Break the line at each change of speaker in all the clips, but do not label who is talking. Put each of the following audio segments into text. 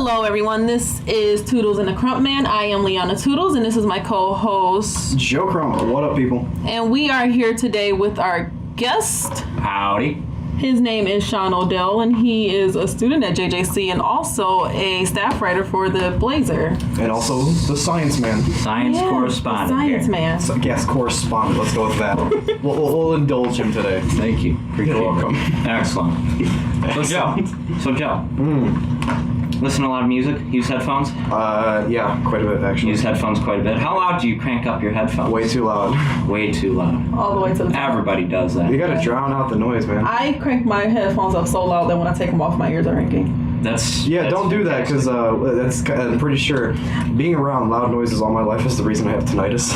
Hello, everyone. This is Toodles and the Crumpman. I am Leonna Toodles, and this is my co-host,
Joe Crump. What up, people?
And we are here today with our guest.
Howdy.
His name is Sean Odell, and he is a student at JJC and also a staff writer for the Blazer.
And also the science man.
Science correspondent.
Science
here.
man.
So, yes, correspondent. Let's go with that. we'll indulge him today.
Thank you.
You're welcome.
Excellent. So Joe. Listen to a lot of music? Use headphones?
Yeah, quite a bit, actually.
Use headphones quite a bit. How loud do you crank up your headphones?
Way too loud.
Way too loud.
All the way to the top.
Everybody does that.
You gotta drown out the noise, man.
I crank my headphones up so loud that when I take them off, my ears are ringing.
That's
don't do that, because I'm pretty sure being around loud noises all my life is the reason I have tinnitus.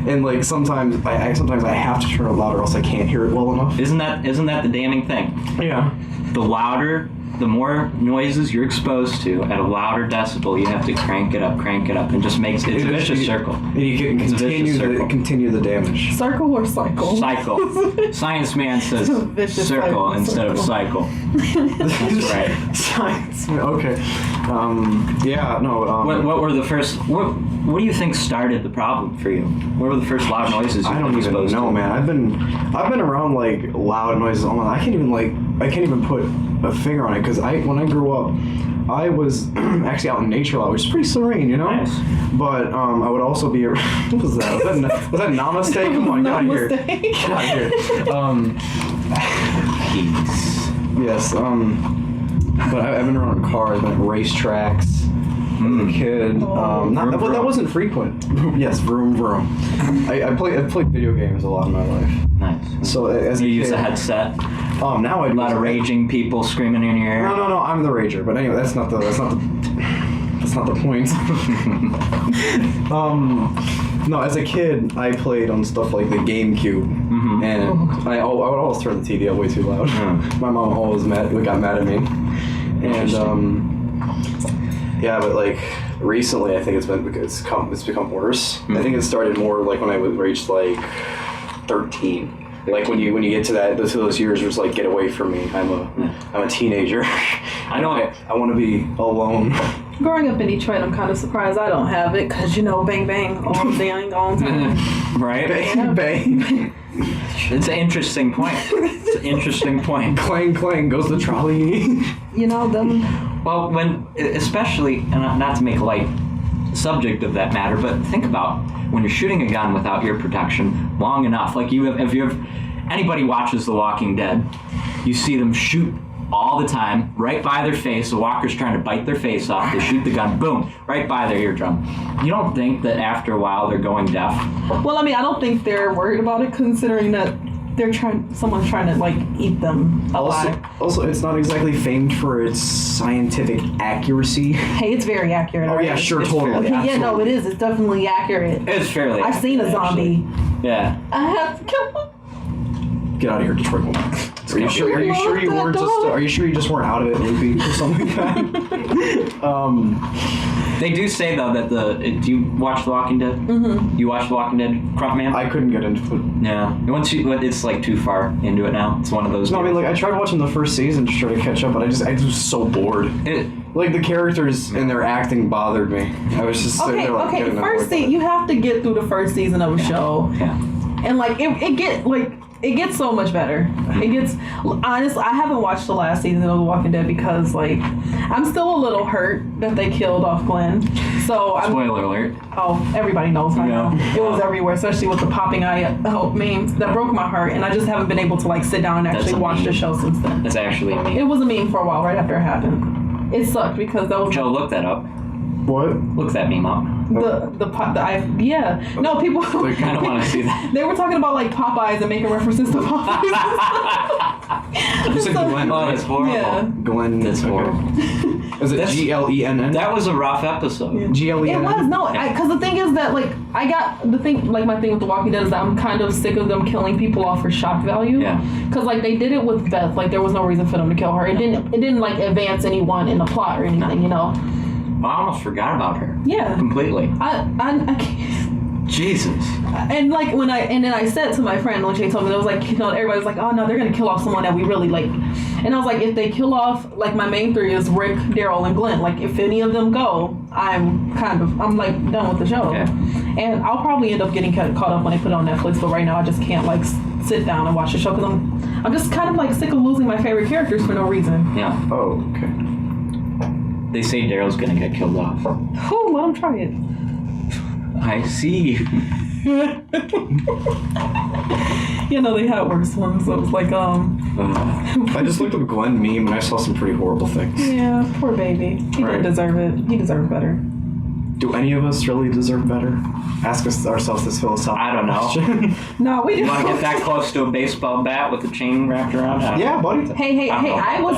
And like sometimes I have to turn it loud or else I can't hear it well enough.
Isn't that the damning thing?
Yeah.
The more noises you're exposed to at a louder decibel, you have to crank it up, and just makes it's a vicious circle.
And you can continue the damage.
Circle or cycle?
Cycle. Science man says
Vicious
circle instead of cycle. That's right.
Science. Okay. Yeah. No.
What were the first? What do you think started the problem for you? What were the first loud noises you
I don't even know, man. I've been around like loud noises all my life. I can't even put a finger on it because when I grew up, I was actually out in nature a lot, which is pretty serene, you know.
Nice.
But I would also be. What was that? Was that namaste? Come on, get out of here. Get out of here.
Peace.
Yes. But I've been around cars, been at racetracks. As a kid, but that wasn't frequent. Yes, vroom vroom. I played video games a lot in my life.
Nice.
So as
you
a
use
kid,
a headset.
Now I do.
A lot of raging people screaming in your ear.
No, I'm the rager. But anyway, that's not the point. No, as a kid, I played on stuff like the GameCube, and I would always turn the TV up way too loud. My mom always got mad at me, and yeah, but like recently, I think it's become worse. I think it started more like when I reached like 13. Like when you get to those years where it's like, get away from me. I'm a teenager.
I know.
I want to be alone.
Growing up in Detroit, I'm kind of surprised I don't have it because, bang bang all the time.
Right?
Bang bang.
It's an interesting point.
Clang clang goes the trolley.
Them.
Well, especially, and not to make a light subject of that matter, but think about when you're shooting a gun without ear protection long enough. Like if anybody watches The Walking Dead, you see them shoot all the time, right by their face. The walker's trying to bite their face off. They shoot the gun, boom, right by their eardrum. You don't think that after a while they're going deaf?
Well, I mean, I don't think they're worried about it, considering that someone's trying to like eat them alive.
Also, it's not exactly famed for its scientific accuracy.
Hey, it's very accurate.
Oh yeah, sure, totally.
Yeah, no, it is. It's definitely accurate.
It's fairly.
I've seen a zombie.
Yeah.
I have to kill him.
Get out of here, Detroit woman. Are you sure you weren't Are you sure you just weren't out of it loopy or something like that?
They do say though that do you watch The Walking Dead? Mm-hmm. You watch The Walking Dead, Crumpman?
I couldn't get into it.
Yeah. It's like too far into it now. It's one of those.
No, I mean, like I tried watching the first season to try to catch up, but I was so bored. Like the characters and their acting bothered me. I was just sitting there like,
okay. First season, you have to get through the first season of a show.
Yeah.
And like it gets so much better. It gets, honestly, I haven't watched the last season of The Walking Dead because, like, I'm still a little hurt that they killed off Glenn. So
Spoiler alert.
Oh, everybody knows by now. It was everywhere, especially with the popping eye memes. That broke my heart, and I just haven't been able to, like, sit down and actually watch the show since then.
That's actually a meme.
It was a meme for a while right after it happened. It sucked because that was...
Joe, look that up.
What?
Look that meme up.
Yeah. No, people...
We kind of want to see that.
They were talking about, like, Popeyes and making references to Popeyes.
Glenn. Oh, that's horrible.
Yeah.
Glenn.
That's horrible.
Is it Glenn?
That was a rough episode.
Yeah. Glenn.
It was, no, because the thing is that, like, I got the thing, like, my thing with The Walking Dead is that I'm kind of sick of them killing people off for shock value.
Yeah.
Because, like, they did it with Beth. Like, there was no reason for them to kill her. It didn't like, advance anyone in the plot or anything,
I almost forgot about her.
Yeah.
Completely.
I can't.
Jesus.
And like then I said to my friend when she told me, it was like, everybody was like, oh no, they're gonna kill off someone that we really like. And I was like, if they kill off, like my main three is Rick, Daryl, and Glenn. Like if any of them go, I'm like done with the show.
Okay.
And I'll probably end up getting caught up when they put it on Netflix. But right now I just can't like sit down and watch the show because I'm just kind of like sick of losing my favorite characters for no reason.
Yeah.
Oh, okay.
They say Daryl's gonna get killed off.
Oh, let him try it.
I see.
You know, they had worse ones. So it was like,
I just looked up a Glenn meme and I saw some pretty horrible things.
yeah, poor baby. He didn't deserve it. He deserved better.
Do any of us really deserve better? Ask ourselves this philosophical
I don't know.
question.
No, we
You
didn't.
want to get that close to a baseball bat with a chain wrapped around it?
Yeah, buddy.
Hey, I was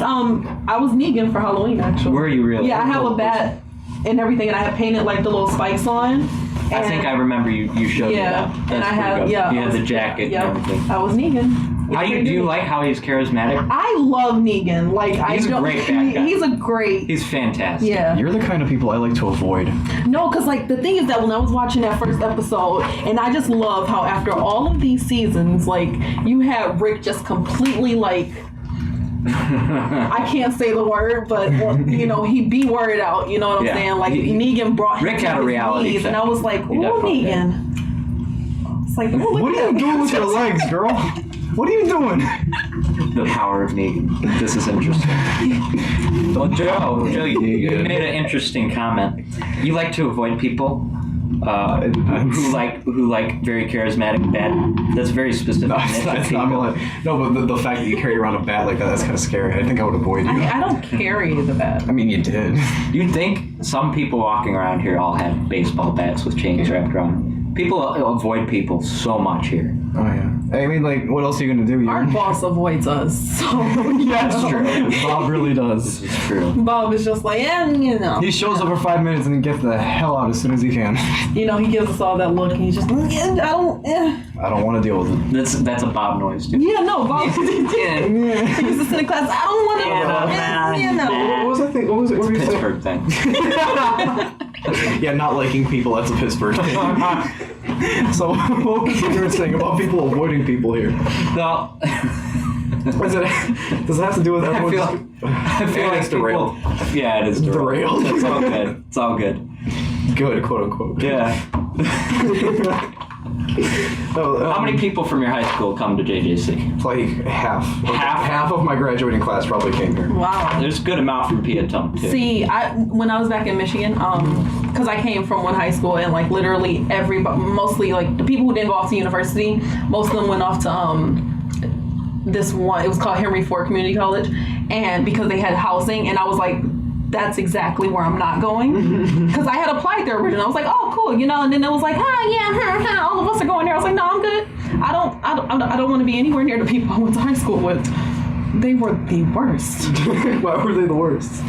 Negan for Halloween actually.
Were you really?
Yeah, I have a bat and everything, and I have painted like the little spikes on.
I think I remember you showed me that.
and
That's
I
pretty
have
good.
yeah.
You had the jacket and everything.
I was Negan.
Do you like how he's charismatic?
I love Negan. Like
He's a great bad guy.
He's a great.
He's fantastic.
Yeah.
You're the kind of people I like to avoid.
No, because like the thing is that when I was watching that first episode, and I just love how after all of these seasons, like you had Rick just completely like. I can't say the word, but you know he be worded out. You know what I'm saying? Like Negan brought him
Rick
to
had a
his
reality
knees,
check.
and I was like,
He
"Ooh,
definitely
Negan." It's like, oh,
What are you doing with your legs, girl? What are you doing?
The power of Negan. This is interesting. Well, Joe, you made an interesting comment. You like to avoid people who like very charismatic bad. That's very specific.
That's not no, but the fact that you carry around a bat like that's kind of scary. I think I would avoid you.
I don't carry the bat.
I mean, you did.
You'd think some people walking around here all have baseball bats with chains wrapped around them. People avoid people so much here.
Oh yeah. I mean, like, what else are you gonna do?
Our boss avoids us. So
Yeah, that's true. Bob really does.
This is true.
Bob is just like, you know.
He shows up for 5 minutes and then gets the hell out as soon as he can.
You know, he gives us all that look, and he's just, I
don't want to deal with it.
That's a Bob noise, too.
Yeah, no, Bob. He used to sit in class. I don't want to. You know.
What was I thinking? What was it? What were you saying?
Pittsburgh thing.
Yeah, not liking people, that's a Pittsburgh thing. So, what was you were saying about people avoiding people here?
No.
Does it have to do with everyone?
I feel like
derailed.
Yeah, it is derailed.
Derailed.
It's all good. It's all good.
Good, quote unquote.
Yeah. How many
people?
people from your high school come to JJC?
Like half.
Half
of my graduating class probably came here.
Wow.
There's a good amount from Peatone, too.
See, when I was back in Michigan, because I came from one high school, and like literally everybody, mostly like the people who didn't go off to university, most of them went off to this one. It was called Henry Ford Community College, and because they had housing, and I was like, that's exactly where I'm not going, because I had applied there originally. I was like, oh cool, you know, and then it was like, all of us are going there. I was like, no, I'm good. I don't want to be anywhere near the people I went to high school with. They were the worst.
Why were they the worst?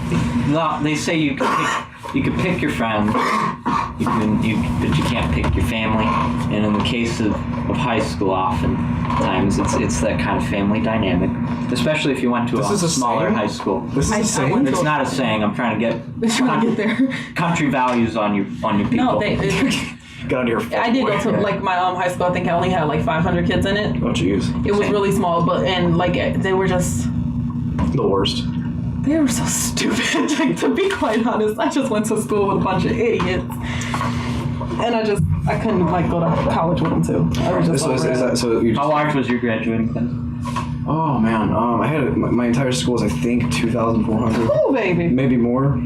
No, they say you can pick your friends, but you can't pick your family. And in the case of high school, oftentimes it's that kind of family dynamic, especially if you went to a smaller
saying?
high school.
This is a saying?
It's not a saying. I'm trying to get
there.
country values on your people.
No,
Get out of here.
I did go to like my high school. I think I only had like 500 kids in it.
Oh jeez.
It was really small, but like they were just
The worst.
they were so stupid. Like, to be quite honest, I just went to school with a bunch of idiots, and I couldn't like go to college with them too. I was just
How large was your graduating class?
Oh man, I had my entire school was I think 2,400.
Oh baby.
Maybe more.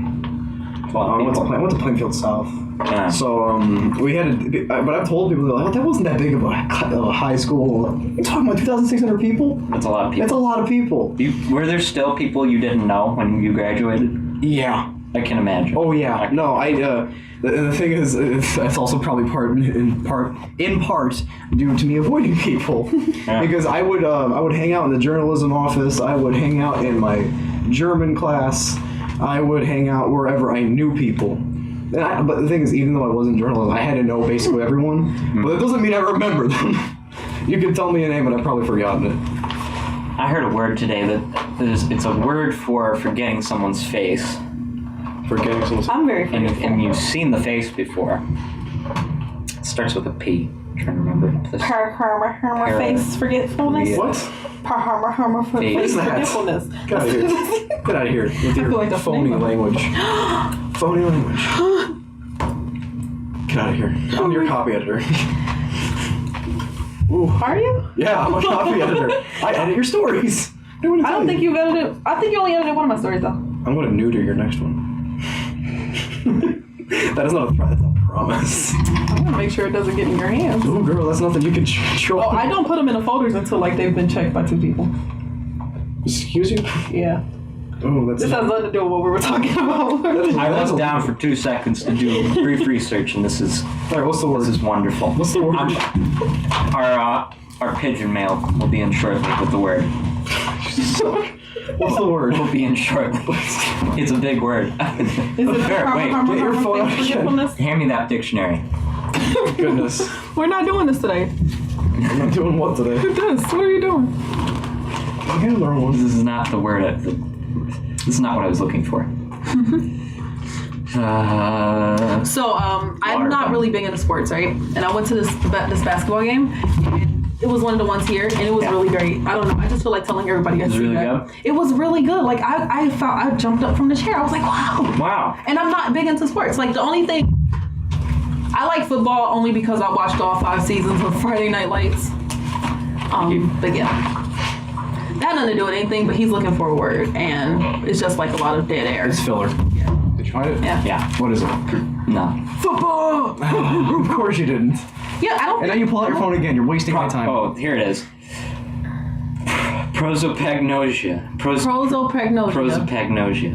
Well,
I went to Plainfield South.
Yeah.
So we had, but I've told people, they're like, oh, that wasn't that big of a high school. You're talking about 2,600 people?
That's a lot of people.
That's a lot of people.
Were there still people you didn't know when you graduated?
Yeah.
I can imagine.
Oh yeah. No, the thing is, that's also probably in part due to me avoiding people, because I would hang out in the journalism office. I would hang out in my German class. I would hang out wherever I knew people. But the thing is, even though I was in journalism, I had to know basically everyone. But that doesn't mean I remember them. You could tell me a name, and I've probably forgotten it.
I heard a word today it's a word for forgetting someone's face.
Forgetting someone's.
I'm very forgetful.
And you've seen the face before. starts with a P. I'm trying to remember.
Face forgetfulness.
Yeah.
What?
Face
that?
forgetfulness.
Get out of here. Get out of here with your
feel like that's
phony
the name of it.
language. Phony language. Get out of here. I'm your copy editor. Ooh.
Are you?
Yeah, I'm a copy editor. I edit your stories.
I don't think you've edited. I think you only edited one of my stories though.
I'm going to neuter your next one. That is not a threat. That's a promise.
I'm gonna make sure it doesn't get in your hands.
Oh, girl, that's nothing you can control.
Oh, I don't put them in the folders until like they've been checked by 2 people.
Excuse you?
Yeah.
Oh, that's
This has nothing to do with what we were talking about.
I was down for 2 seconds to do brief research, and this is
Alright, what's the word?
this is wonderful.
What's the word?
Our pigeon mail will be in shortly with the word.
What's the word?
Will be in shortly. It's a big word.
Is it
Here, wait,
get your phone out again.
forgetfulness?
hand me that dictionary.
Goodness.
We're not doing this today.
I'm not doing what today?
This. What are you doing?
I'm gonna learn one.
This is not the word. This is not what I was looking for.
So, I'm not really big into sports, right? And I went to this basketball game. And it was one of the ones here, and it was really great. I don't know. I just feel like telling everybody.
It was really good?
It was really good. Like I jumped up from the chair. I was like, wow.
Wow.
And I'm not big into sports. Like the only thing I like football only because I watched all 5 seasons of Friday Night Lights. But yeah. That had nothing to do with anything, but he's looking for a word, and it's just like a lot of dead air.
It's filler.
Yeah.
Did you find it?
Yeah.
Yeah.
What is it?
No.
Football! Of course you didn't.
Yeah, I don't.
And now you pull out your phone again. You're wasting my time.
Oh, here it is. Prosopagnosia.
Prosopagnosia.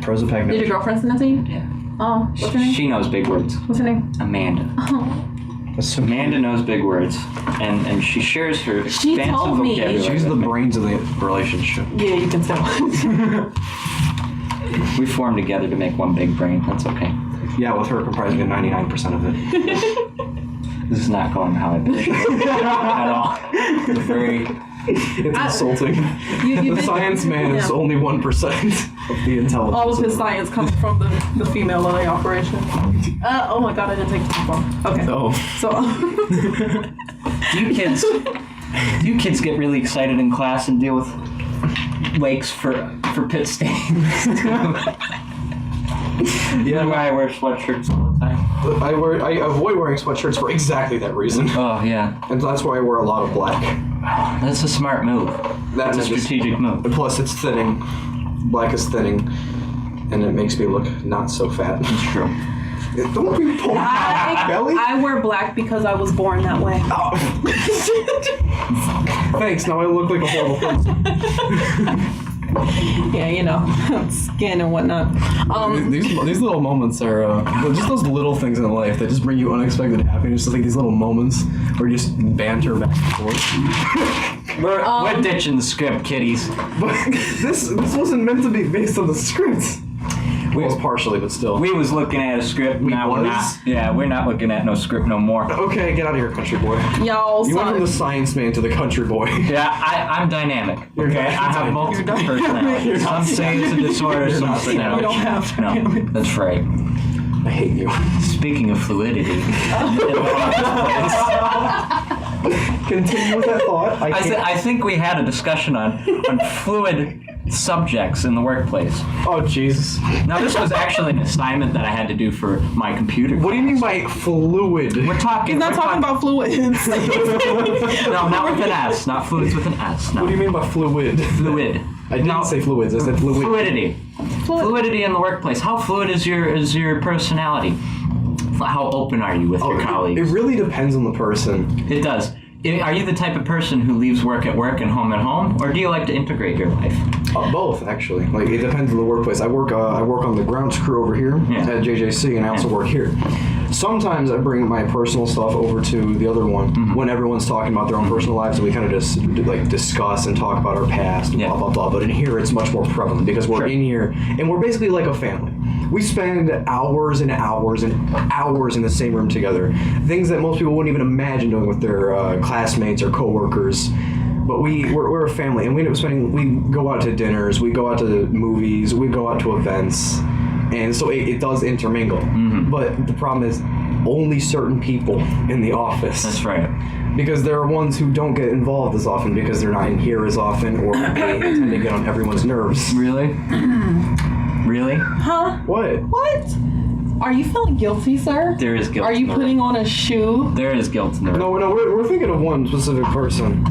Prosopagnosia.
Did your girlfriend send that to you?
Yeah.
Oh, what's her name?
She knows big words.
What's her name?
Amanda.
That's so
Amanda knows big words, and she shares her
She
expansive
told me.
vocabulary.
She's the
with me.
brains of the relationship.
Yeah, you can tell.
We formed together to make one big brain. That's okay.
Yeah, with her comprising 99% of it.
This is not going how I pictured it at all. It's very.
It's insulting.
You
The science man is only 1% of the intelligence.
all of his science comes from the female LA operation. Oh my god, I didn't take too far. Okay.
Oh.
So.
Do you kids get really excited in class and deal with lakes for pit stains?
Yeah,
Why I wear sweatshirts all the time.
I avoid wearing sweatshirts for exactly that reason.
Oh yeah,
And that's why I wear a lot of black.
that's a smart move. That's a strategic move.
Plus, it's thinning. Black is thinning. And it makes me look not so fat.
It's true.
Don't be pulling my belly.
I wear black because I was born that way.
Oh. Thanks, now I look like a horrible person.
Yeah, you know, skin and whatnot.
These little moments are just those little things in life that just bring you unexpected happiness. Just like these little moments where you just banter back and forth.
We're ditching the script, kiddies.
But this wasn't meant to be based on the script. Well, partially, but still.
We was looking at a script. Now we're not. Yeah, we're not looking at no script no more.
Okay, get out of here, country boy.
Y'all,
You went from the science man to the country boy.
Yeah, I'm dynamic. Okay, I have multiple personalities. Some say it's a disorder, some say no.
You don't have
No, that's right.
I hate you.
Speaking of fluidity,
Continue with that thought.
I think we had a discussion on fluid subjects in the workplace.
Oh, Jesus.
Now, this was actually an assignment that I had to do for my computer.
What do you mean by fluid?
We're talking.
He's not talking about fluids.
No, not with an S. Not fluids with an S. No.
What do you mean by fluid?
Fluid.
I didn't say fluids. I said fluid.
Fluidity. Fluidity in the workplace. How fluid is your personality? How open are you with your colleagues?
It really depends on the person.
It does. Are you the type of person who leaves work at work and home at home, or do you like to integrate your life?
Both, actually. Like, it depends on the workplace. I work on the grounds crew over here at JJC, and I also work here. Sometimes I bring my personal stuff over to the other one when everyone's talking about their own personal lives, and we kind of just like discuss and talk about our past and blah blah blah. But in here, it's much more prevalent because we're in here and we're basically like a family. We spend hours and hours and hours in the same room together. Things that most people wouldn't even imagine doing with their classmates or coworkers. But we're a family, and we go out to dinners, we go out to movies, we go out to events, and so it does intermingle. But the problem is, only certain people in the office.
That's right.
Because there are ones who don't get involved as often because they're not in here as often, or they tend to get on everyone's nerves.
Really? Really?
Huh?
What?
What? Are you feeling guilty, sir?
There is guilt.
Are you putting on a shoe?
There is guilt in the room.
No, we're thinking of one specific person,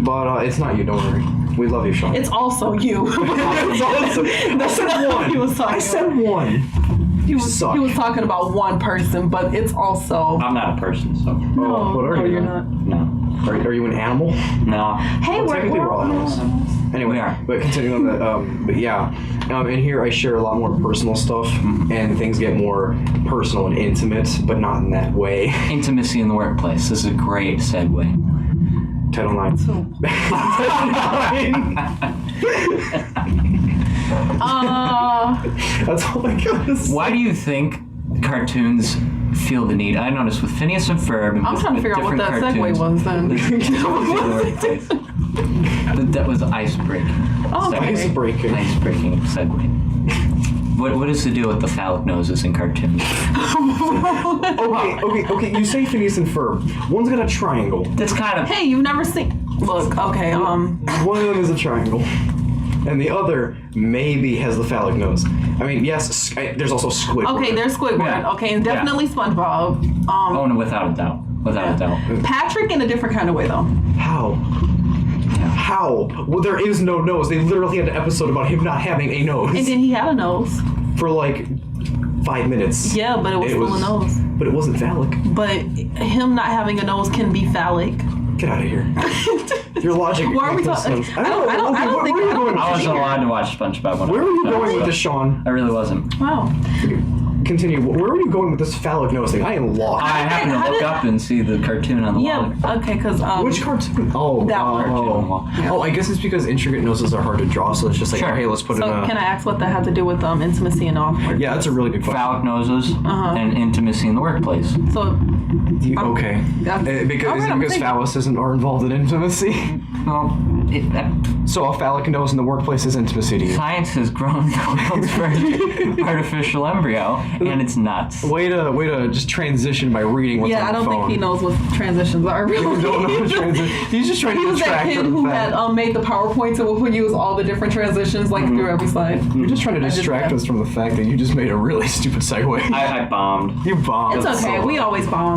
but it's not you. Don't worry. We love you, Sean.
It's also you.
It's also,
That's not what he was talking
I said
about.
one.
He was talking about one person, but it's also.
I'm not a person, so.
No,
what are you?
You're not.
No.
Are you an animal?
No.
Hey,
Technically, we're all animals. Anyway,
We are.
but continuing on that, but yeah, in here I share a lot more personal stuff, and things get more personal and intimate, but not in that way.
Intimacy in the workplace. This is a great segue.
Title 9. That's all I gotta say.
Why do you think cartoons feel the need? I noticed with Phineas and Ferb. And
I'm
with-
trying to
with
figure out what that
different
segue
cartoons,
was then.
That was ice breaking.
Oh, okay.
Ice breaking.
Ice breaking segue. What is the deal with the phallic noses in cartoons?
Okay. You say Phineas and Ferb. One's got a triangle.
That's kind of.
Hey, you've never seen. Look, okay,
One of them is a triangle, and the other maybe has the phallic nose. I mean, yes, there's also Squidward.
Okay, there's Squidward.
Yeah.
Okay, and definitely SpongeBob.
Oh no, without a doubt. Without a doubt.
Patrick in a different kind of way though.
How? How? Well, there is no nose. They literally had an episode about him not having a nose
And then he had a nose.
for like 5 minutes.
Yeah, but it was still a nose.
But it wasn't phallic.
But him not having a nose can be phallic.
Get out of here. Your logic.
Why are we
makes no
talking?
sense.
I don't think.
Where are you going?
I wasn't allowed to watch SpongeBob when
Where
I
were
was
you
young,
going with
so
this, Sean?
I really wasn't.
Wow.
Continue. Where were you going with this phallic nose thing? I am lost.
I happened to look up and see the cartoon on the wall.
Yeah. Okay. Because
Which cartoon? Oh,
That one.
Cartoon on the wall.
Oh, I guess it's because intricate noses are hard to draw, so it's just like,
Sure.
hey, let's put
So
in a...
can I ask what that had to do with intimacy and awkward?
Yeah, that's a really good question.
Phallic noses and intimacy in the workplace.
So
Okay.
Yeah.
Because
All right, I'm thinking.
phalluses are involved in intimacy.
Well,
So a phallic nose in the workplace is intimacy to you.
science has grown the world's first artificial embryo, and it's nuts.
Way to just transition by reading what's
yeah,
on
I
the
don't
phone.
think he knows what transitions are. Really.
You don't know what transition. He's just trying
He
to
was that
distract
kid
from
who
the fact.
had made the PowerPoints and would use all the different transitions like through every slide.
You're just trying to distract us from the fact that you just made a really stupid segue.
I bombed.
You bombed.
It's okay. We always bomb.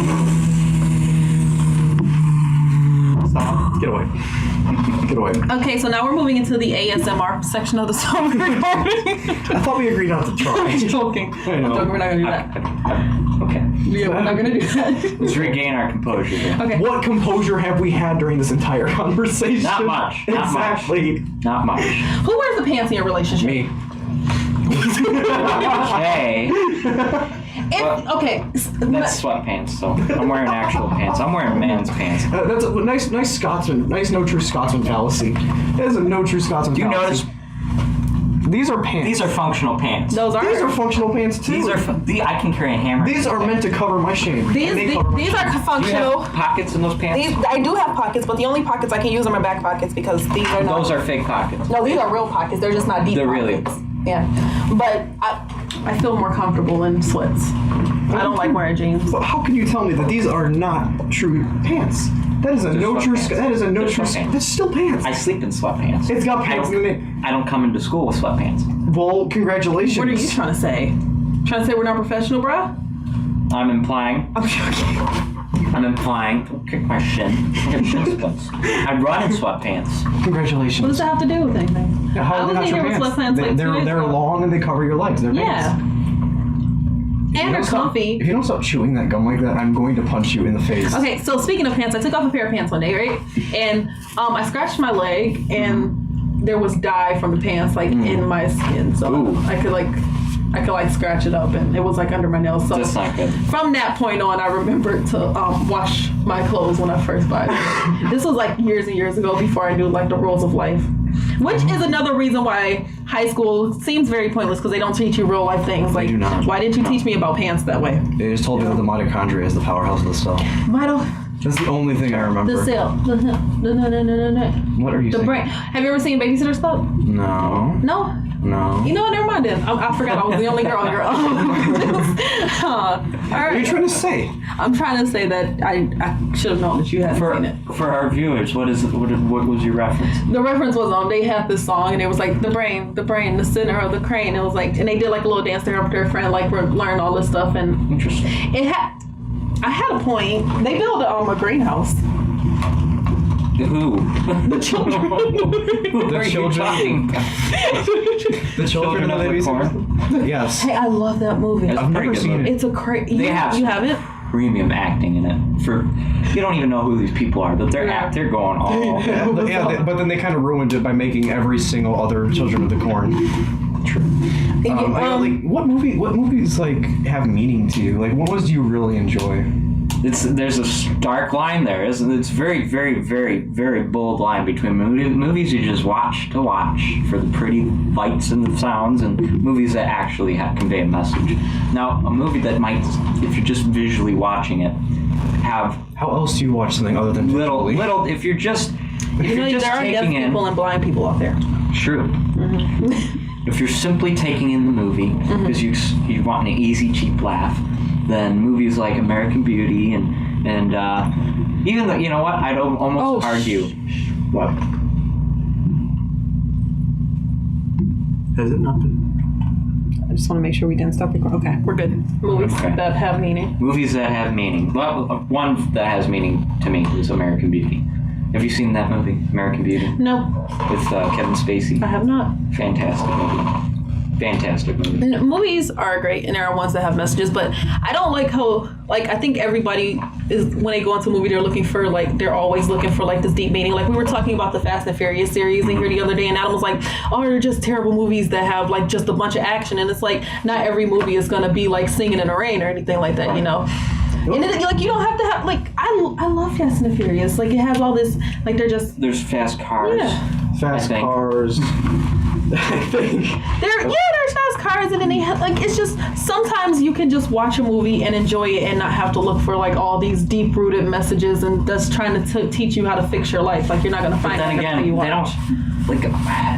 Stop. Get away. Get away.
Okay, so now we're moving into the ASMR section of the song recording.
I thought we agreed not to try.
I'm joking.
I know.
I'm joking. We're not gonna do that.
Okay.
Yeah, we're not gonna do that.
Let's regain our composure here.
Okay.
What composure have we had during this entire conversation?
Not much. Not
Exactly.
Not much.
Who wears the pants in your relationship?
Me.
Okay.
Okay.
That's sweatpants, so I'm wearing actual pants. I'm wearing man's pants.
That's a nice Scotsman. Nice no true Scotsman fallacy. That is a no true Scotsman
Do you
fallacy.
notice
These are pants.
these are functional pants?
Those are.
These are functional pants too.
These are. I can carry a hammer.
These are meant to cover my shame.
These
And they cover my
are
shame.
Do you
functional.
have pockets in those pants?
These I do have pockets, but the only pockets I can use are my back pockets because these are not.
Those are fake pockets.
No, these are real pockets. They're just not deep
They're really-
pockets. Yeah, but I feel more comfortable in sweats. I don't like wearing jeans.
But how can you tell me that these are not true pants? That is a
They're
no true.
sweatpants.
That is a no
They're
true.
sweatpants.
That's still pants.
I sleep in sweatpants.
It's got pants in it.
I don't come into school with sweatpants.
Well, congratulations.
What are you trying to say? Trying to say we're not professional, bruh?
I'm implying.
I'm joking.
I'm implying. Don't kick my shin. I have shin splints. I run in sweatpants.
Congratulations.
What does that have to do with anything?
How
I
are they
was
not
in
your
here with
pants?
sweatpants like 2
They're
days ago.
long and they cover your legs. They're
Yeah.
pants.
And they're comfy.
If you don't stop chewing that gum like that, I'm going to punch you in the face.
Okay, so speaking of pants, I took off a pair of pants one day, right? And I scratched my leg, and there was dye from the pants like in my skin, so
Ooh.
I could scratch it up, and it was like under my nails. So
That's not good.
from that point on, I remembered to wash my clothes when I first bought it. This was like years and years ago before I knew like the rules of life. Which is another reason why high school seems very pointless because they don't teach you real life things. Like,
do not.
why didn't you teach me about pants that way?
They just told me that the mitochondria is the powerhouse of the cell.
That's the only thing I remember.
The Cell. No.
What are you
The
saying?
Brain. Have you ever seen Babysitter's Club?
No.
No?
No.
You know what? Never mind then. I forgot I was the only girl here. All
What are you
right.
trying to say?
I'm trying to say that I should have known that you hadn't seen it.
For our viewers, what was your reference?
The reference was they had this song and it was like the brain, the center of the crane. It was like, and they did like a little dance there with their friend, like learned all this stuff, and
Interesting.
I had a point. They built a greenhouse.
Who?
The children.
Who are you
children.
talking about?
The Children of the
Corn?
Yes.
Hey, I love that movie.
It's a
I've
pretty
never
good
seen
movie.
it.
It's a crazy.
They have
You
some
haven't?
premium acting in it. You don't even know who these people are, but they're going all.
But then they kind of ruined it by making every single other Children of the Corn.
True.
What movies like have meaning to you? Like, what ones do you really enjoy?
There's a stark line there, isn't it? It's very, very, very, very bold line between movies you just watch to watch for the pretty lights and the sounds, and movies that actually convey a message. Now, a movie that might, if you're just visually watching it, have
How else do you watch something other than
little. If you're just
There are deaf
taking in,
people and blind people out there.
true. If you're simply taking in the movie because you want an easy, cheap laugh, then movies like American Beauty and even though, you know what, I'd almost argue. What?
Has it not been?
I just want to make sure we didn't stop recording. Okay, we're good. Movies
Okay.
that have meaning.
Movies that have meaning. Well, one that has meaning to me is American Beauty. Have you seen that movie, American Beauty?
No,
With Kevin Spacey?
I have not.
Fantastic movie. Fantastic movie.
And movies are great, and there are ones that have messages, but I don't like how, I think everybody is, when they go into a movie, they're always looking for, this deep meaning. Like, we were talking about the Fast and Furious series in here the other day, and Adam was like, oh, they're just terrible movies that have, just a bunch of action, and it's like, not every movie is gonna be, Singing in the Rain or anything like that, you know? And you don't have to have, I love Fast and the Furious. It has all this,
There's fast cars.
Yeah.
Fast
think.
Cars. I think.
There's fast cars, and then they have, it's just, sometimes you can just watch a movie and enjoy it and not have to look for, all these deep-rooted messages and that's trying to teach you how to fix your life. You're not going to find
Then
that
again,
until you
they
watch.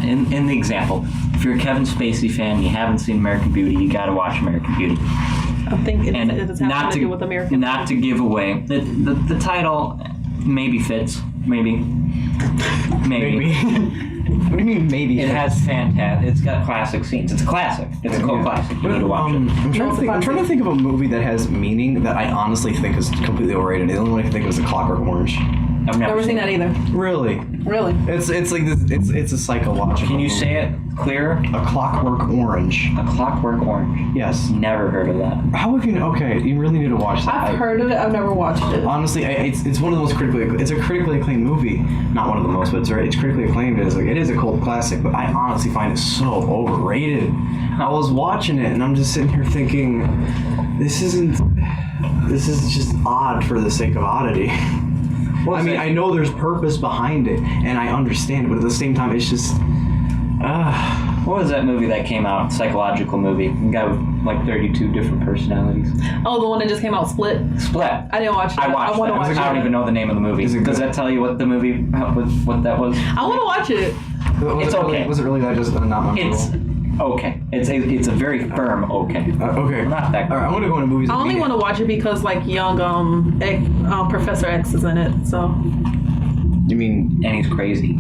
don't. In the example, if you're a Kevin Spacey fan and you haven't seen American Beauty, you got to watch American Beauty.
I think it's
And
having
not
to do with American.
not to give away the title, maybe fits, maybe.
Maybe. What do you mean maybe?
It has fantastic. It's got classic scenes. It's a classic. It's a cult classic. You need to watch it.
I'm trying to think of a movie that has meaning that I honestly think is completely overrated. The only one I can think of is The Clockwork Orange.
I've
Never seen that either.
Really?
Really?
It's like this. It's a psychological.
Can you
movie.
say it clearer?
A Clockwork Orange?
A Clockwork Orange.
Yes.
Never heard of that.
How have you? Okay, you really need to watch that.
I've heard of it. I've never watched it.
Honestly, it's one of the most it's a critically acclaimed movie. Not one of the most, but it's critically acclaimed. It is a cult classic, but I honestly find it so overrated. I was watching it and I'm just sitting here thinking, this is just odd for the sake of oddity. I mean, I know there's purpose behind it and I understand it, but at the same time, it's just,
What was that movie that came out? Psychological movie. A guy with 32 different personalities.
Oh, the one that just came out, Split.
Split.
I didn't watch that.
I watched
want to
that.
watch
I don't even know the name of the movie.
Is it
Does
good?
that tell you what the movie, what that was?
I want to watch it.
It's okay.
Was it really that just not memorable?
It's okay. It's a very firm okay.
Okay.
Not that
All right, I'm gonna go into movies.
I only want to watch it because young Professor X is in it. So
You mean?
And he's crazy.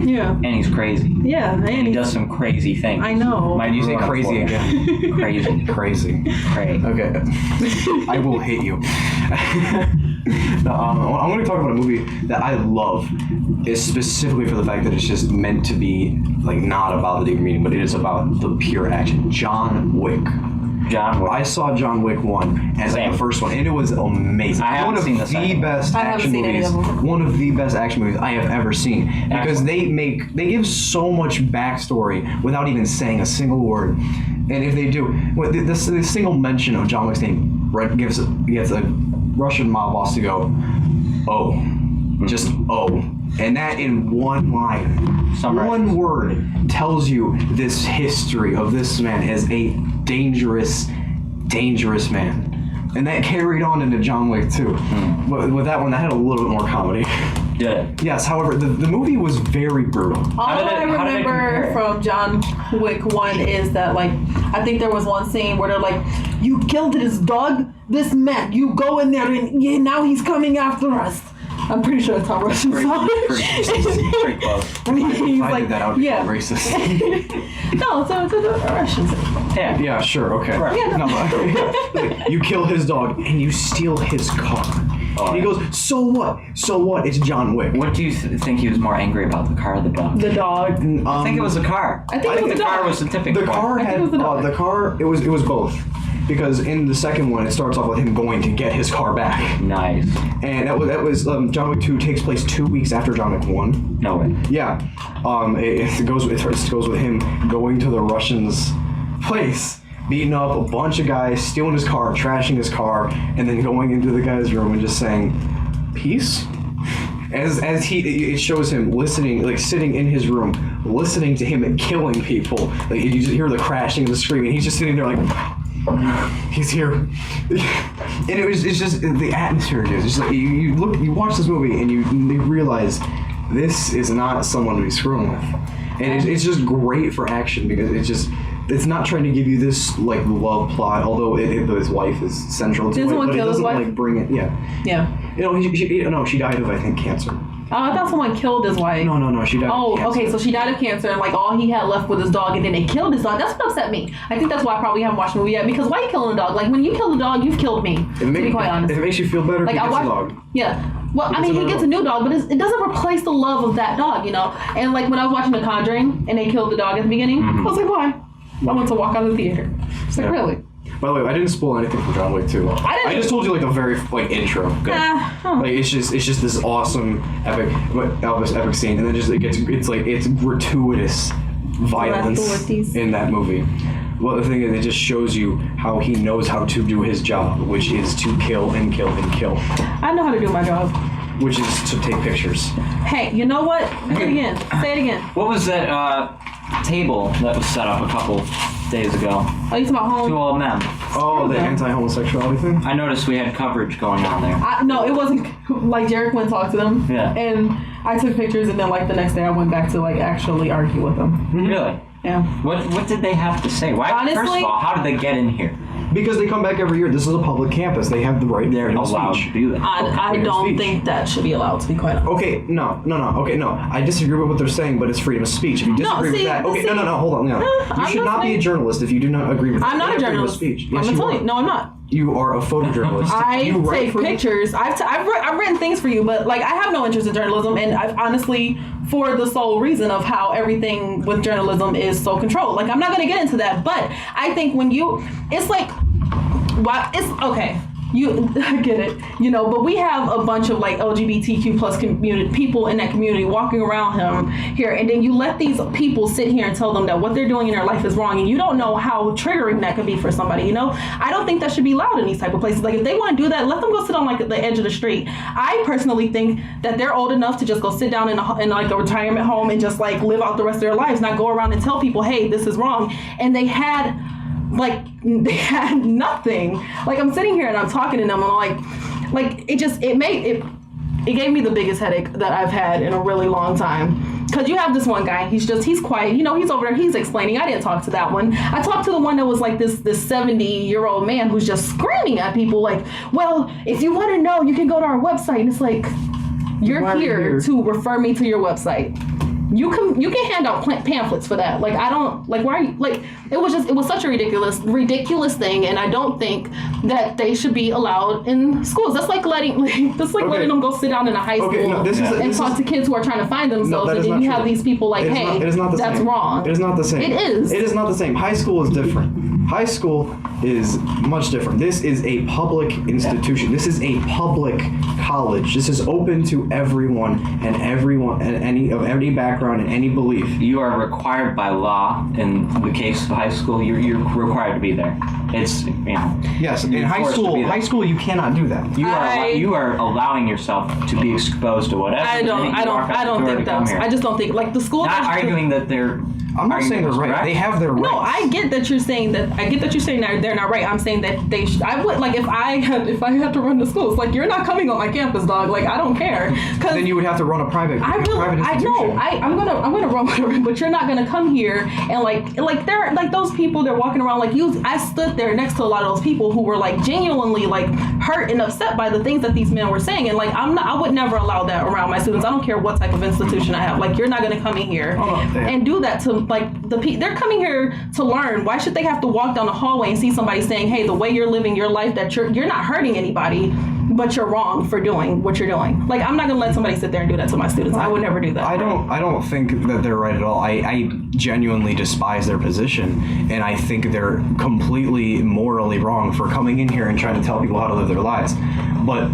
yeah,
And he's crazy.
yeah,
And he
and
does some crazy things.
I know.
Might
You say
ruin it
crazy
for you.
again.
Crazy.
Crazy.
Crazy.
Okay. I will hate you. I'm going to talk about a movie that I love, is specifically for the fact that it's just meant to be not about the deeper meaning, but it is about the pure action. John Wick.
John Wick.
I saw John Wick 1 as
Same.
the first one, and it was amazing.
I haven't seen the second one.
best
I haven't
action
seen any
movies.
of them.
One of the best action movies I have ever seen because
Excellent.
they give so much backstory without even saying a single word. And if they do, the single mention of John Wick's name gets a Russian mob boss to go, oh, just oh. And that in one line,
Summarize.
one word tells you this history of this man as a dangerous man. And that carried on into John Wick 2. But with that one, that had a little bit more comedy.
Did it?
Yes, however, the movie was very brutal.
All
How did
I
it
remember
compare?
from John Wick 1 is that, like, I think there was one scene where they're like, you killed his dog? This man, you go in there and now he's coming after us. I'm pretty sure that's how Russians sound.
Pretty close.
He's
I
like,
did that, I would be
yeah.
called racist.
No, it's a Russian.
Yeah.
Yeah, sure, okay.
Right.
Yeah, no.
No, but you kill his dog and you steal his car.
Oh,
And he
yeah.
goes, so what? So what? It's John Wick.
What do you think he was more angry about, the car or the dog?
The dog.
I think it was the car.
I think it was
the
the
car
dog.
was the tipping
The
point.
car
I think
had
it was the dog.
it was both. Because in the second one, it starts off with him going to get his car back.
Nice.
And that was John Wick 2 takes place 2 weeks after John Wick 1.
No way.
Yeah, it goes with him going to the Russians' place, beating up a bunch of guys, stealing his car, trashing his car, and then going into the guy's room and just saying, "Peace." It shows him listening, like sitting in his room, listening to him and killing people. Like you just hear the crashing and the screaming. He's just sitting there like, he's here. And it's just the atmosphere. It's just like you watch this movie and you realize this is not someone to be screwing with. And it's just great for action because it's not trying to give you this like love plot, although his wife is central to
Didn't
it,
someone
but it
kill his
doesn't
wife?
like bring it. Yeah,
Yeah.
you know, she died of, I think, cancer.
Oh, I thought someone killed his wife.
No, she died.
Oh,
of cancer.
okay, so she died of cancer, and like all he had left was his dog, and then they killed his dog. That's what upset me. I think that's why I probably haven't watched the movie yet. Because why are you killing a dog? Like when you kill a dog, you've killed me. To be quite honest.
If it makes you feel better,
Like
he
I
gets a
watched.
dog.
Yeah. Well, I mean, he
another
gets a new dog, but it doesn't replace the love of that dog, you know. And like when I was watching The Conjuring, and they killed the dog at the beginning, I was like, why? I went to walk out of the theater. It's like,
Yeah.
really?
By the way, I didn't spoil anything from John Wick 2.
didn't-
I just told you like the very like intro. Good. Like it's just this awesome epic scene, and then just it's gratuitous violence
Gratuities.
in that movie. Well, the thing is, it just shows you how he knows how to do his job, which is to kill and kill and kill,
I know how to do my job.
which is to take pictures.
Hey, you know what? Say it again. Say it again.
What was that table that was set up a couple days ago?
Oh, you talking about home?
Two old men.
Oh, the
Okay.
anti-homosexuality thing?
I noticed we had coverage going on there.
No, it wasn't like Jarek went and talked to them.
Yeah.
And I took pictures, and then like the next day I went back to like actually argue with them.
Really?
Yeah.
What did they have to say? Why? First
Honestly-
of all, how did they get in here?
Because they come back every year. This is a public campus. They have the right
They're
freedom of
allowed
speech.
to do that.
I
freedom of
don't
speech.
think that should be allowed, to be quite honest.
Okay, no. Okay, no. I disagree with what they're saying, but it's freedom of speech. If you disagree
see,
with that, okay,
see-
no, hold on. No. You
I'm
should
not
not be a
saying-
journalist if you do not agree with that.
I'm not
They
a
have freedom of
journalist.
speech.
I'm
Yes,
gonna
you
tell
are.
you. No, I'm not.
You are a photojournalist.
I
You write
take
for the-
pictures. I've written things for you, but like I have no interest in journalism, and I've honestly, for the sole reason of how everything with journalism is so controlled. Like I'm not gonna get into that, but I think when it's like, why it's okay. I get it, you know, but we have a bunch of like LGBTQ plus community people in that community walking around him here, and then you let these people sit here and tell them that what they're doing in their life is wrong, and you don't know how triggering that could be for somebody, you know. I don't think that should be allowed in these type of places. Like if they want to do that, let them go sit on like the edge of the street. I personally think that they're old enough to just go sit down in like a retirement home and just like live out the rest of their lives, not go around and tell people, hey, this is wrong. And they had nothing. Like I'm sitting here and I'm talking to them, and I'm like it gave me the biggest headache that I've had in a really long time. Cause you have this one guy, he's quiet, you know, he's over there, he's explaining. I didn't talk to that one. I talked to the one that was like this 70-year-old man who's just screaming at people like, well, if you want to know, you can go to our website. And it's like, you're
Why are you
here
here?
to refer me to your website. You can hand out pamphlets for that. Like I don't like why are you like it was such a ridiculous thing, and I don't think that they should be allowed in schools. That's like letting letting them go sit down in a high school and talk to kids who are trying to find themselves, and then you have these people like, hey, that's wrong.
It is not the same.
It is.
It is not the same. High school is different. High school is much different. This is a public institution. This is a public college. This is open to everyone and any background and any belief.
You are required by law in the case of high school. You're required to be there. It's
Yes, in
you're
high
forced to be there.
school you cannot do that.
You are allowing yourself to be exposed to whatever.
I don't think that. I just don't think like the school.
Not arguing that they're
I'm not saying they're right.
correct?
They have their rights.
No, I get that you're saying that. I get that you're saying that they're not right. I'm saying that they. I would like if I had to run the schools. Like you're not coming on my campus, dog. Like I don't care. Cause
Then you would have to run a private
I
institution.
know. I'm gonna run whatever, but you're not gonna come here and like they're like those people. They're walking around like you. I stood there next to a lot of those people who were like genuinely like hurt and upset by the things that these men were saying, and like I would never allow that around my students. I don't care what type of institution I have. Like you're not gonna come in here and do that to like they're coming here to learn. Why should they have to walk down the hallway and see somebody saying, hey, the way you're living your life, that you're not hurting anybody, but you're wrong for doing what you're doing. Like I'm not gonna let somebody sit there and do that to my students. I would never do that.
I don't think that they're right at all. I genuinely despise their position, and I think they're completely morally wrong for coming in here and trying to tell people how to live their lives. But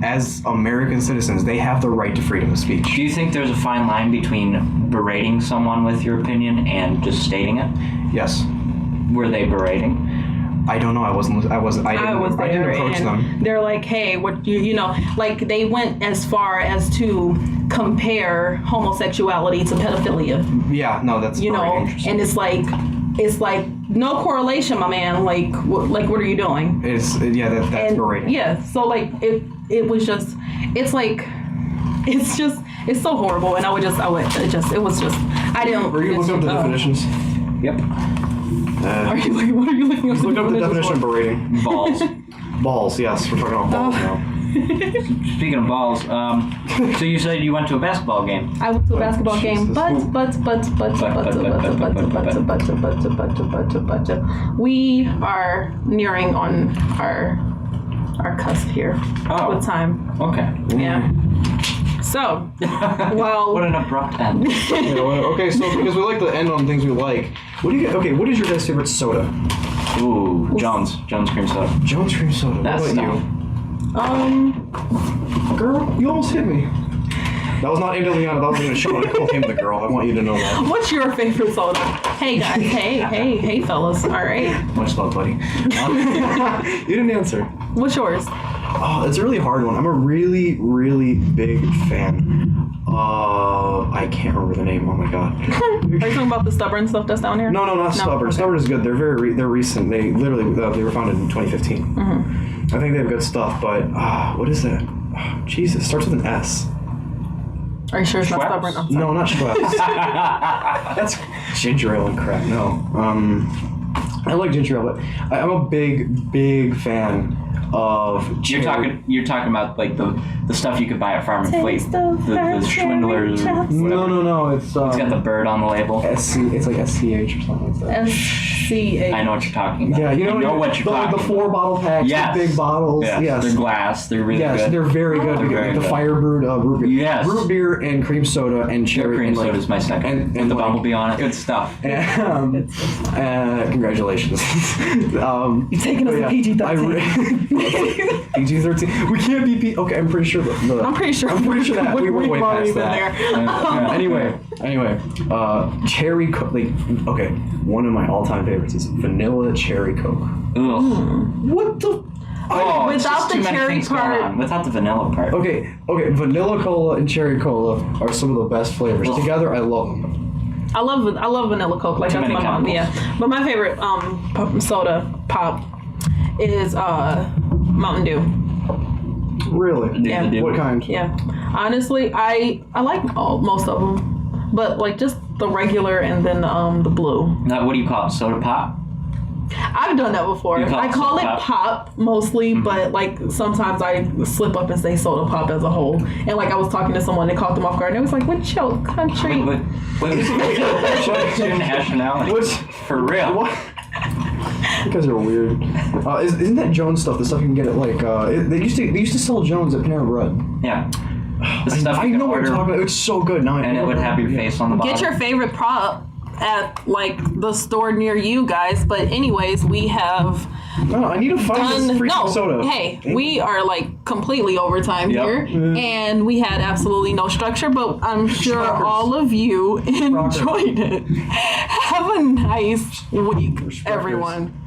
as American citizens, they have the right to freedom of speech.
Do you think there's a fine line between berating someone with your opinion and just stating it?
Yes.
Were they berating?
I don't know. I didn't approach
and
them.
they're like, hey, what you know, like they went as far as to compare homosexuality to pedophilia.
Yeah, no, that's
You know,
interesting.
and it's like no correlation, my man. Like what are you doing?
that's berating.
Yeah, so like it was just it's so horrible, and it was just I didn't.
Were you looking up the definitions?
Yep.
What are you looking up?
Look up the definition of berating.
Balls.
Balls, yes. We're talking about balls now.
Speaking of balls, so you said you went to a basketball game.
I went to a basketball game, but we are nearing on our cusp here with time.
Okay.
Yeah. So, well,
What an abrupt end.
Okay, so because we like to end on things we like, what is your guys' favorite soda?
Ooh, Jones cream soda.
Jones cream soda.
That's
What about you? Girl, you almost hit me. That was not into Leonna. That was in a show. I called him the girl. I want you to know that.
what's your favorite soda? Hey guys, hey fellas. All right,
Much love, buddy. You didn't answer.
what's yours?
Oh, it's a really hard one. I'm a really, really big fan. I can't remember the name. Oh my god.
Are you talking about the stubborn stuff that's down here?
No, not Stubborn.
Okay.
Stubborn is good. They're they're recent. They literally they were founded in 2015. I think they have good stuff, but what is that? Oh, Jesus, starts with an S.
Are you sure it's not
Schweppes?
stubborn? I'm sorry.
No, not Schweppes. That's ginger ale and crap. No. I like ginger ale, but I'm a big fan of.
You're talking about like the stuff you could buy at Farm and Fleet.
Taste
The Schwindlers. Or whatever.
No. It's
It's got the bird on the label.
SC. It's like SCH or something like that.
SCA.
I know what you're talking about.
Yeah, you know
what you're talking
the 4 bottle packs,
Yes.
the big bottles.
about.
Yes.
They're glass. They're really
Yes,
good.
they're very good.
They're very
the
good.
fire brewed root beer.
Yes.
Root beer and cream soda and
Cherry
cherry.
cream
and, like,
soda is my second.
and
the
like-
bumblebee on it. Good stuff.
Congratulations.
You're taking us to PG-13.
PG-13. We can't be Okay, I'm pretty sure.
I'm pretty sure
that we were way
we've already
past
been
that.
there.
Anyway, cherry Coke. Okay, one of my all-time favorites is vanilla cherry Coke.
Ugh.
What the?
Oh, it's
Without
just
the
too many
cherry
things going
part-
on. Without the vanilla part.
Okay, vanilla cola and cherry cola are some of the best flavors.
Ugh.
Together, I love them.
I love vanilla Coke. Like
Too
that's
many
my mom.
chemicals.
Yeah, but my favorite soda pop is Mountain Dew.
Really?
Yeah.
What kind?
Yeah, honestly, I like most of them, but like just the regular and then the blue.
Now, what do you call it? Soda pop?
I've done that before.
You call it
I call it
soda
pop mostly, but like sometimes I slip up and say soda pop as a whole. And like I was talking to someone that caught them off guard, and it was like, "What's your country?"
What's your nationality?
What's
For real?
What? You guys are weird. Isn't that Jones stuff? The stuff you can get at like they used to sell Jones at Panera Bread.
Yeah. The stuff
I
you can
know what
order,
you're talking about. It's so good. Now
and it would have your face on the bottom.
Get your favorite prop at like the store near you guys. But anyways, we have
No, I need to find this freaking soda.
Hey, we are like completely overtime
Yep.
here, and we had absolutely no structure. But I'm sure
Shockers.
all of you enjoyed it. Have a nice week, everyone.